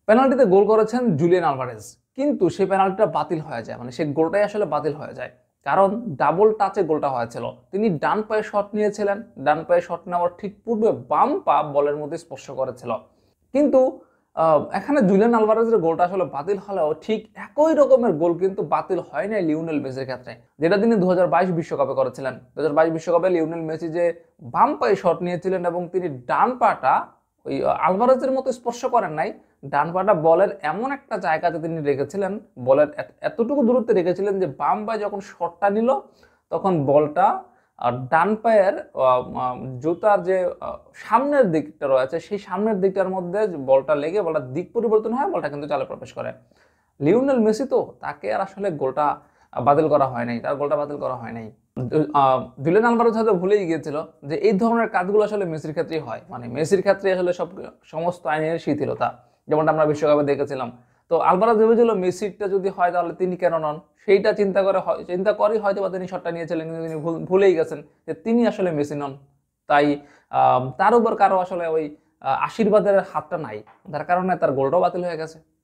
পেনাল্টিতে গোল করেছেন Julian Alvarez, কিন্তু সেই পেনাল্টিটা বাতিল হয়ে যায়, মানে সেই গোলটাই আসলে বাতিল হয়ে যায়। কারণ ডাবল টাচে গোলটা হয়েছিল। তিনি ডান পায়ে শট নিয়েছিলেন, ডান পায়ে শট নেওয়ার ঠিক পূর্বে বাম পা বলের মধ্যে স্পর্শ করেছিল। কিন্তু এখানে জুলিয়ান আলভারেজের গোলটা আসলে বাতিল হলেও ঠিক একই রকমের গোল কিন্তু বাতিল হয় নাই লিওনেল মেসির ক্ষেত্রে, যেটা তিনি 2022 বিশ্বকাপে করেছিলেন। 2022 বিশ্বকাপে লিওনেল মেসি যে বাম পায়ে শট নিয়েছিলেন এবং তিনি ডান পাটা ওই আলভারেজের মতো স্পর্শ করেন নাই, ডান পাটা বলের এমন একটা জায়গাতে তিনি রেখেছিলেন, বলের এতটুকু দূরত্বে রেখেছিলেন যে বাম পায়ে যখন শটটা নিল তখন বলটা ডান পায়ের জুতার যে সামনের দিকটা রয়েছে সেই সামনের দিকটার মধ্যে বলটা লেগে বলটা দিক পরিবর্তন হয়, বলটা কিন্তু জালে প্রবেশ করে। লিওনেল মেসি তো তাকে আর আসলে গোলটা বাতিল করা হয় নাই, তার গোলটা বাতিল করা হয় নাই। জুলিয়ান আলভারেজ হয়তো ভুলেই গিয়েছিল যে এই ধরনের কাজগুলো আসলে মেসির ক্ষেত্রেই হয়, মানে মেসির ক্ষেত্রে আসলে সমস্ত আইনের শিথিলতা, যেমনটা আমরা বিশ্বকাপে দেখেছিলাম। তো আলভারেজ ভেবেছিল মেসিরটা যদি হয় তাহলে তিনি কেন নন, সেইটা চিন্তা করেই হয়তো বা তিনি শটটা নিয়েছিলেন, কিন্তু তিনি ভুলেই গেছেন যে তিনি আসলে মেসি নন। তাই তার উপর কারো আসলে ওই আশীর্বাদের হাতটা নাই, যার কারণে তার গোলটাও বাতিল হয়ে গেছে।